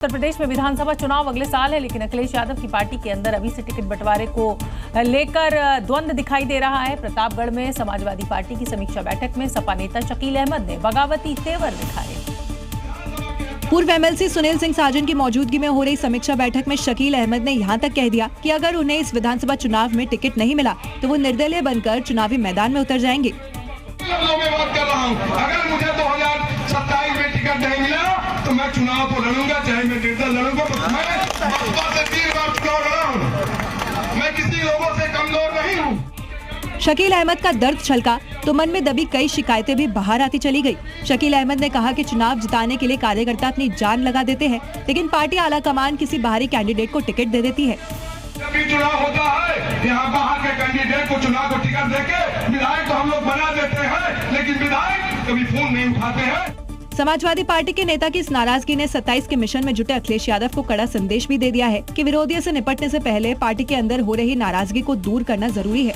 उत्तर प्रदेश में विधानसभा चुनाव अगले साल है, लेकिन अखिलेश यादव की पार्टी के अंदर अभी से टिकट बंटवारे को लेकर द्वंद्व दिखाई दे रहा है। प्रतापगढ़ में समाजवादी पार्टी की समीक्षा बैठक में सपा नेता शकील अहमद ने बगावती तेवर दिखाए। पूर्व एमएलसी सुनील सिंह साजन की मौजूदगी में हो रही समीक्षा बैठक में शकील अहमद ने यहां तक कह दिया कि अगर उन्हें इस विधानसभा चुनाव में टिकट नहीं मिला तो वो निर्दलीय बनकर चुनावी मैदान में उतर जाएंगे। अगर मुझे 2027 में टिकट नहीं मिला तो मैं चुनाव को लड़ूंगा, चाहे मैं निर्दल लड़ूंगा। मैं बसपा से 3 बार चुनाव लड़ा हूँ, मैं किसी लोगों से कमजोर नहीं हूँ। शकील अहमद का दर्द छलका तो मन में दबी कई शिकायतें भी बाहर आती चली गई। शकील अहमद ने कहा कि चुनाव जिताने के लिए कार्यकर्ता अपनी जान लगा देते हैं, लेकिन पार्टी आला कमान किसी बाहरी कैंडिडेट को टिकट दे देती है। जब भी चुनाव होता है यहाँ बाहर के कैंडिडेट को चुनाव को टिकट देके विधायक तो हम लोग बना देते हैं, लेकिन विधायक कभी फोन नहीं उठाते हैं। समाजवादी पार्टी के नेता की इस नाराजगी ने 27 के मिशन में जुटे अखिलेश यादव को कड़ा संदेश भी दे दिया है कि विरोधियों से निपटने से पहले पार्टी के अंदर हो रही नाराजगी को दूर करना जरूरी है।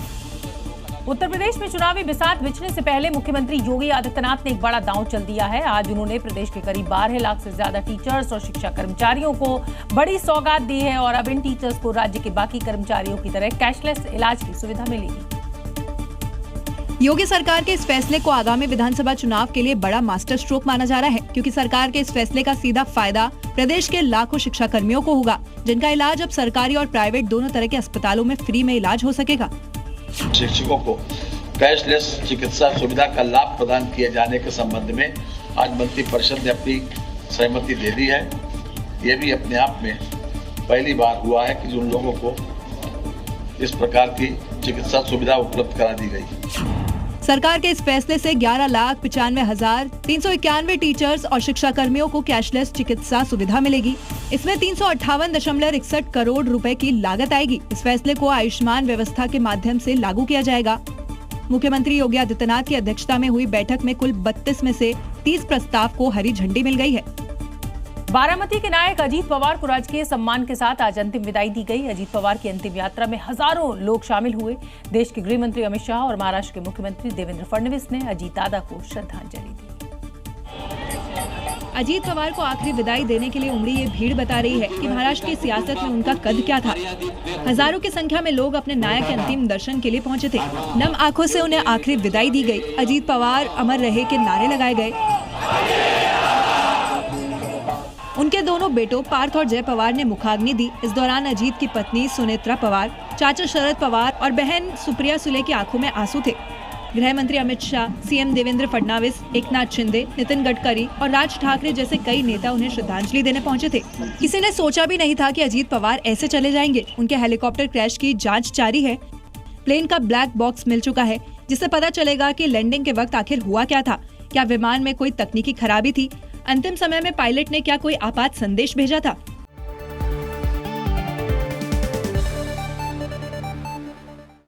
उत्तर प्रदेश में चुनावी बिसात बिछने से पहले मुख्यमंत्री योगी आदित्यनाथ ने एक बड़ा दांव चल दिया है। आज उन्होंने प्रदेश के करीब 12 लाख से ज्यादा टीचर्स और शिक्षा कर्मचारियों को बड़ी सौगात दी है और अब इन टीचर्स को राज्य के बाकी कर्मचारियों की तरह कैशलेस इलाज की सुविधा मिलेगी। योगी सरकार के इस फैसले को आगामी विधानसभा चुनाव के लिए बड़ा मास्टर स्ट्रोक माना जा रहा है, क्योंकि सरकार के इस फैसले का सीधा फायदा प्रदेश के लाखों शिक्षा कर्मियों को होगा, जिनका इलाज अब सरकारी और प्राइवेट दोनों तरह के अस्पतालों में फ्री में इलाज हो सकेगा। शिक्षकों को कैशलेस चिकित्सा सुविधा का लाभ प्रदान किए जाने के संबंध में आज मंत्रिपरिषद ने अपनी सहमति दे दी है। ये भी अपने आप में पहली बार हुआ है कि उन लोगों को इस प्रकार की चिकित्सा सुविधा उपलब्ध करा दी गई। सरकार के इस फैसले से 11,95,391 टीचर्स और शिक्षा कर्मियों को कैशलेस चिकित्सा सुविधा मिलेगी। इसमें 358.61 करोड़ रुपए की लागत आएगी। इस फैसले को आयुष्मान व्यवस्था के माध्यम से लागू किया जाएगा। मुख्यमंत्री योगी आदित्यनाथ की अध्यक्षता में हुई बैठक में कुल 32 में से 30 प्रस्ताव को हरी झंडी मिल गई है। बारामती के नायक अजीत पवार को राजकीय सम्मान के साथ आज अंतिम विदाई दी गई। अजीत पवार की अंतिम यात्रा में हजारों लोग शामिल हुए। देश के गृह मंत्री अमित शाह और महाराष्ट्र के मुख्यमंत्री देवेंद्र फडणवीस ने अजीत दादा को श्रद्धांजलि दी। अजीत पवार को आखिरी विदाई देने के लिए उमड़ी ये भीड़ बता रही है कि महाराष्ट्र की सियासत में उनका कद क्या था। हजारों की संख्या में लोग अपने नायक के अंतिम दर्शन के लिए पहुंचे थे। नम आंखों से उन्हें आखिरी विदाई दी गई। अजीत पवार अमर रहे के नारे लगाए गए। उनके दोनों बेटों पार्थ और जय पवार ने मुखाग्नि दी। इस दौरान अजीत की पत्नी सुनेत्रा पवार, चाचा शरद पवार और बहन सुप्रिया सुले की आंखों में आंसू थे। गृह मंत्री अमित शाह, सीएम देवेंद्र फडणवीस, एकनाथ शिंदे, नितिन गडकरी और राज ठाकरे जैसे कई नेता उन्हें श्रद्धांजलि देने पहुंचे थे। किसी ने सोचा भी नहीं था कि अजीत पवार ऐसे चले जाएंगे। उनके हेलीकॉप्टर क्रैश की जाँच जारी है। प्लेन का ब्लैक बॉक्स मिल चुका है, जिससे पता चलेगा कि लैंडिंग के वक्त आखिर हुआ क्या था। क्या विमान में कोई तकनीकी खराबी थी? अंतिम समय में पायलट ने क्या कोई आपात संदेश भेजा था?